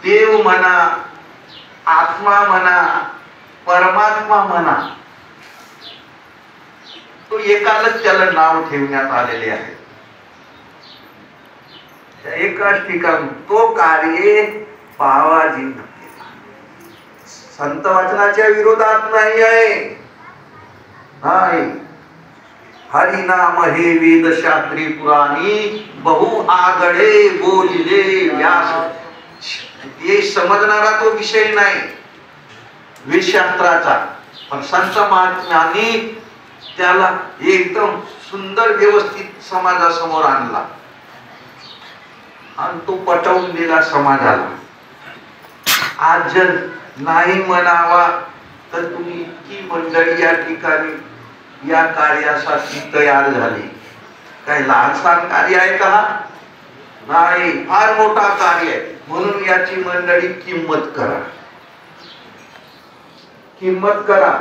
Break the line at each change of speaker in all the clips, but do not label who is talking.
देव म्हणा, आत्मा म्हणा, परमात्मा म्हणा, तो एकालाच त्याला नाव ठेवण्यात आलेले आहे. एकाच ठिकाणी तो कार्य बाबाजी संत वाचनाच्या विरोधात नाही आहे. नाही, हरिनाम हे वेद शास्त्री पुराणी बहु आगळे बोलिले व्यास. हे समजणारा तो विषय नाही वेदशास्त्राचा, पण संत महात्म्यांनी त्याला एकदम सुंदर व्यवस्थित समाजासमोर आणला आणि तो पटवून दिला समाजाला. आज जर नाही म्हणावा तर तुम्ही इतकी मंडळी या ठिकाणी या कार्यासाठी तयार झाली. काही लहानसहान कार्य आहे का? नाही, फार मोठा कार्य आहे. म्हणून याची मंडळी किंमत करा, किंमत करा.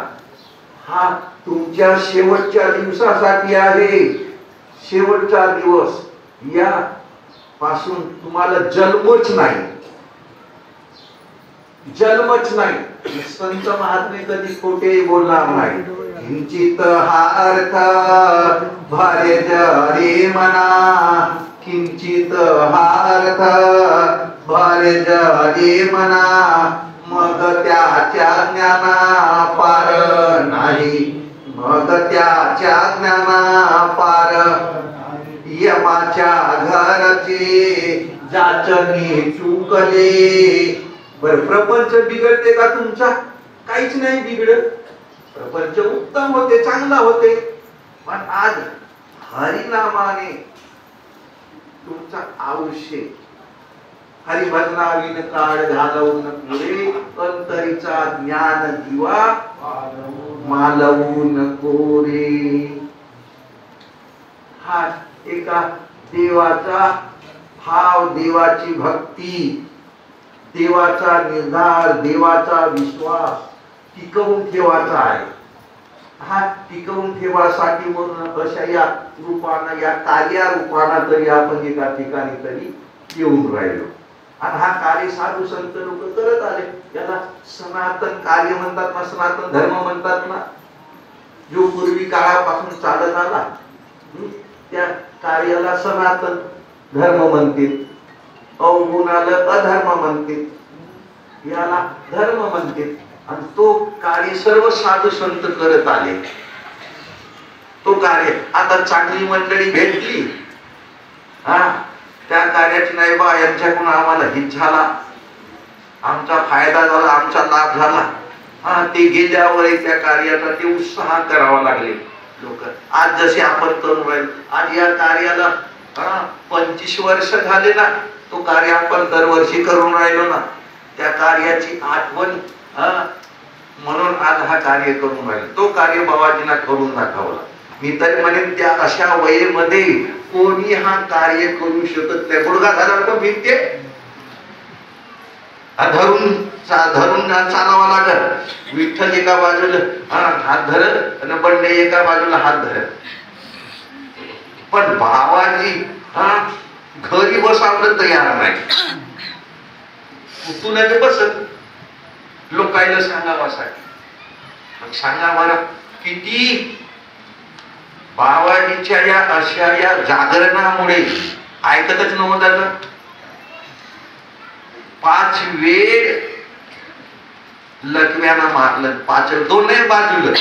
हा तुमच्या शेवटच्या दिवसासाठी आहे. शेवटचा दिवस, या पासून तुम्हाला जन्मच नाही, जन्मच नाही. संत महात्मे कधी खोटे बोलणार नाही. किंचित हा अर्थ भारे जरी मना, किंचित हा अर्थ भारे जरी मना, मग त्याच्या ज्ञाना पार नाही, मग त्याच्या ज्ञाना पार. यमाच्या घरचे जाचनी चुकले. बर, प्रपंच बिघडते का तुमचा? काहीच नाही बिघडत. प्रपंच उत्तम होते, चांगला होते. पण आज हरिनामाने तुमचा आयुष्य हरिभजनाविन काळ घालवून पुढे अंतरीचा ज्ञान दिवा मालवून कोरे. हा एका देवाचा भाव, देवाची भक्ती, देवाचा निर्धार, देवाचा विश्वास टिकवून ठेवायचा आहे. हा टिकवून ठेवासाठी म्हणून अशा या रूपानं, या कार्या रूपानं तरी आपण एका ठिकाणी तरी येऊन राहिलो. आणि हा कार्य साधू संत लोक करत आले. त्याला सनातन कार्य म्हणतात ना, सनातन धर्म म्हणतात ना, जो पूर्वी काळापासून चालत आला त्या कार्याला सनातन धर्म म्हणतील. अवगुणाला अधर्म म्हणतील, याला धर्म म्हणतील. आणि तो कार्य सर्व साधू संत करत आले. तो कार्य आता चांगली मंडळी भेटली, हा त्या कार्याची नाही बा, यांच्याकडून आम्हाला हित झाला, आमचा फायदा झाला, आमचा लाभ झाला. हा ते गेल्यावर त्या कार्याचा ते उत्साह करावा लागले लोक. आज जसे आपण करून राहिले, आज या कार्याला 25 वर्ष झाले ना. तो कार्य आपण दरवर्षी करून राहिलो ना, त्या कार्याची आठवण म्हणून आज हा कार्य करून राहिलो. तो कार्य बाबाजींना करून दाखवला. मी तर म्हणेन त्या अशा वयेमध्ये कोणी हा कार्य करू शकत नाही. गुडघा झाला तर भिंते धरून चालावा लागत. विठ्ठल एका बाजूला हात धरत आणि बंडे एका बाजूला हात धरत. पण बाबाजी घरी बसावलं तयार नाही. उठून बसत लोकायला सांगावासाठी. सांगा बरं, किती बाबाजीच्या या अशा या जागरणामुळे ऐकतच नव्हतं. 5 वेळ लकव्यानं मारलं. 5 दोन्ही बाजूला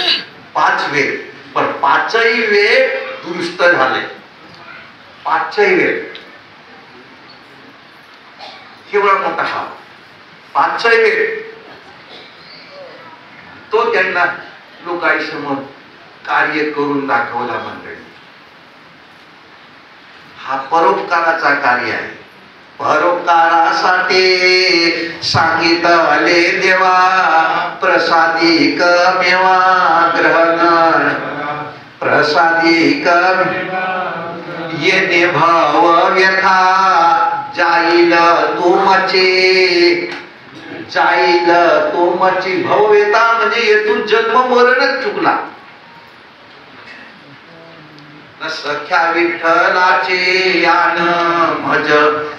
5 वेळ, पण 5ही वेळ दुरुस्त झाले. 5ही वेळ केवढा मोठा हा 5ही वेळ तो त्यांना लोकांसमोर कार्य करून दाखवला. मंडळी, हा परोपकाराचा कार्य आहे. परोपकारासाठी सांगितले देवा, प्रसादिक मेवा ग्रहण, प्रसादिक येणे भाव व्यथा, जाईल तुमचे, जाईल तुमची भवव्यथा. म्हणजे येथून जन्म मरणच चुकला. सख्या विठ्ठलाचे यान भज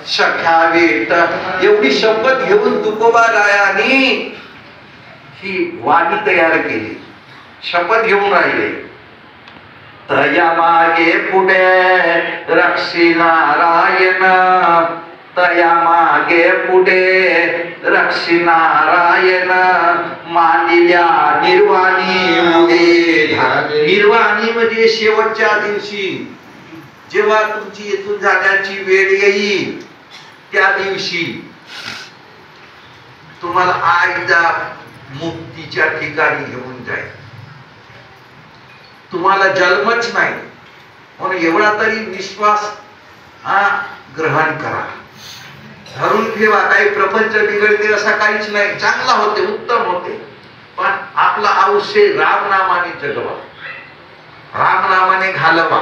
सख्या विठ्ठल. एवढी शपथ घेऊन तुकोबारायांनी ही वाणी तयार केली. शपथ घेऊन राहिले. तया मागे पुढे रक्षी नारायण, तया मागे पुढे रक्षी नारायण, मानिल्या निर्वाणी मुळे. निर्वाणी म्हणजे शेवटच्या दिवशी जेव्हा तुमची येथून जाण्याची वेळ येईल त्या दिवशी तुम्हाला आईच्या मुक्तीच्या ठिकाणी घेऊन जाईल. तुम्हाला जन्मच नाही म्हणून एवढा तरी विश्वास ग्रहण करा, धरून ठेवा. काही प्रपंच बिघडते असा काहीच नाही. चांगला होते, उत्तम होते, पण आपलं आयुष्य रामनामाने जगवा, रामनामाने घालवा.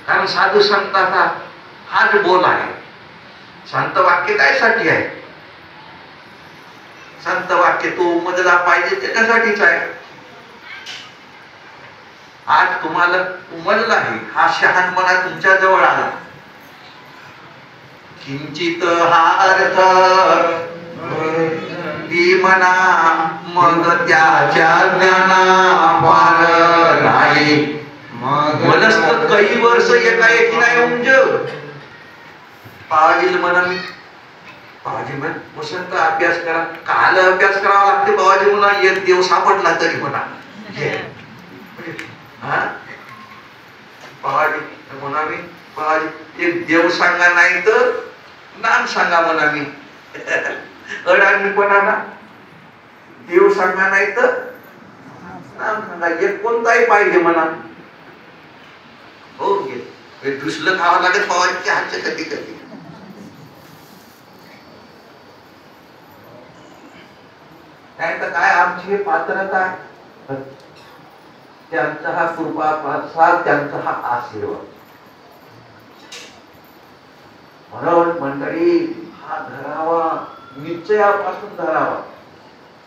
कारण साधू संतांचा हाच बोल आहे. संत वाक्य कायसाठी आहे? संत वाक्य तो उमजला पाहिजे त्याच्यासाठीच आहे. आज तुम्हाला उमजला आहे, हा शहाणपणा तुमच्या जवळ आला. किंचित हा अर्थ मना मग त्याच्या ज्ञाना पार नाही. मनस्त काही वर्ष एकाएकी नाही उमज. पाहिजे म्हणा मी बाबाजी म्हण वसंत अभ्यास करा. काल अभ्यास करावा लागते बाबाजी म्हणा. एक देव सापडला तरी म्हणा. बाबाजी म्हणा मी बाबाजी एक देव सांगा नाही तर नाम सांगा म्हणा मी. अडाणीपणा ना. देव सांगा नाही तर नाम सांगा. एक कोणताही पाहिजे म्हणा. हो घे दुसरं खावं लागेल बाबाजीच्या हातच्या कधी कधी. नाही तर काय आमची पात्रता आहे. त्यांचा हा कृपा प्रसाद, त्यांचा हा आशीर्वाद. म्हणून मंडळी हा धरावा, निश्चयापासून धरावा.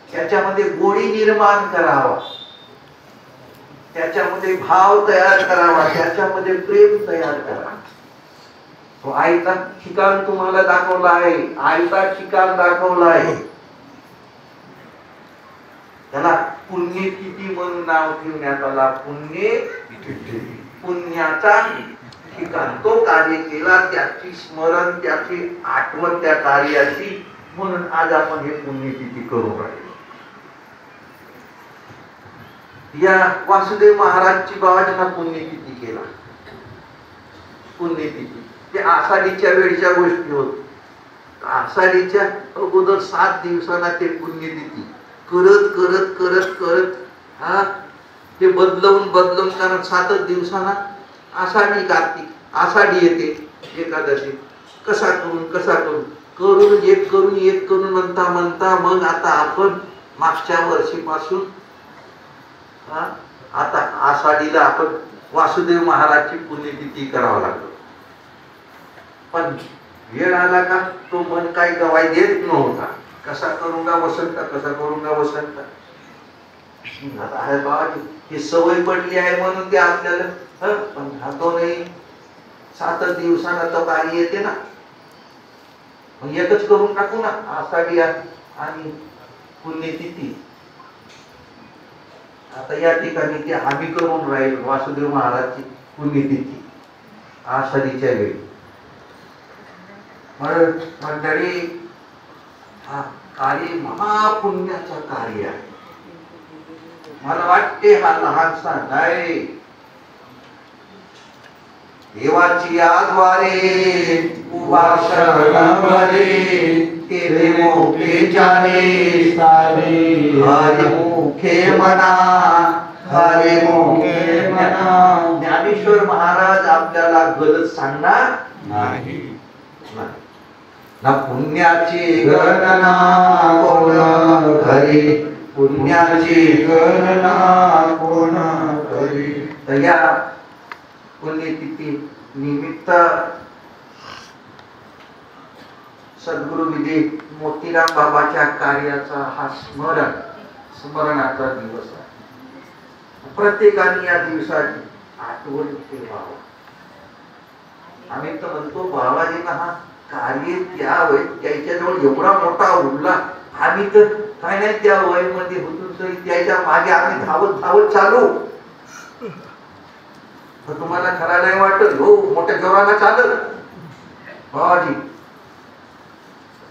त्याच्यामध्ये गोडी निर्माण करावा, त्याच्यामध्ये भाव तयार करावा, त्याच्यामध्ये प्रेम तयार करावा. तो आईचा ठिकाण तुम्हाला दाखवला आहे. आईचा ठिकाण दाखवला आहे. त्याला पुण्यतिथी म्हणून नाव ठेवण्यात आला. पुण्याचा ठिकाण. तो कार्य केला, त्याची स्मरण, त्याची आठवण त्या कार्याची, म्हणून आज आपण हे पुण्यतिथी करून राहिलो. या वासुदेव महाराजची बाबाजींना पुण्यतिथी केला. पुण्यतिथी ते आषाढीच्या वेळच्या गोष्टी होत. आषाढीच्या अगोदर 7 दिवसांना ते पुण्यतिथी करत करत करत करत ते बदलवून कारण 7 दिवसांना आषाढी कार्तिक आषाढी येते एकादशी. कसा करून एक करून म्हणता मग आता आपण मागच्या वर्षीपासून आता आषाढीला आपण वासुदेव महाराजची पुण्यतिथी करावं लागलो. पण वेळ आला का तो मन काही गवाई देत नव्हता. कसा करूंगा वसंत, कसा करूंगा वसंत. आता आहे बाबा ही सवय पडली आहे म्हणून ते आपल्याला पण राहतो नाही. 7 दिवसांना तर काही येते ना. मग एकच करून टाकू ना आषाढी आणि पुण्यतिथी. आता या ठिकाणी ते आम्ही करून राहील वासुदेव महाराजची पुण्यतिथी आषाढीच्या वेळी. मंडळी हा कार्य महापुण्याचं कार्य आहे. मला वाटते हा लहानसा नाही. देवाची आद्वारे उभा शरणभरे तेरे मोखे जाणे सारे. हरे मुखे म्हणा, हरे मुखे म्हणा. ज्ञानेश्वर महाराज आपल्याला गलत सांगणार नाही. ना पुण्याची गणना कोण करी, पुण्याची गणना कोण करी. तर या पुण्यतिथी निमित्त सद्गुरु विधी मोतीराम बाबाच्या कार्याचा हा स्मरणाचा दिवस आहे. प्रत्येकाने या दिवसाची आठवण ठेवावं. आम्ही तर म्हणतो बाबाजींना हा कार्य त्या वय त्याच्याजवळ एवढा मोठा उरला, आम्ही तर काय नाही त्या वयमध्ये होतो तरी त्याच्या मागे आम्ही धावत धावत चालू. तर तुम्हाला खरा नाही वाटत हो मोठ्या जोराला चालत बाबाजी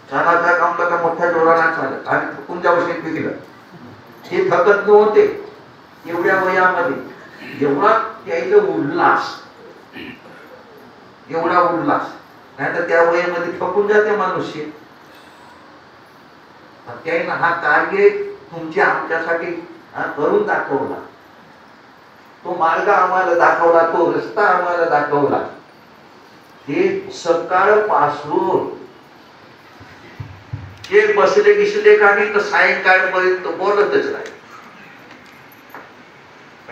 चालायचं काम का मोठ्या जोराला चालत आणि थकून जाऊ शकते गेलं. हे थकत नव्हते एवढ्या वयामध्ये, एवढा त्याचा उल्हास, एवढा उल्हास. नाही तर त्या वयामध्ये थकून जाते मनुष्य. त्याने हा कार्य तुमच्या आमच्यासाठी करून दाखवला, तो मार्ग आम्हाला दाखवला, तो रस्ता आम्हाला दाखवला. हे सकाळपासून हे बसले गिसले काही तर सायंकाळपर्यंत बोलतच नाही.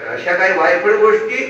अशा काही वायफळ गोष्टी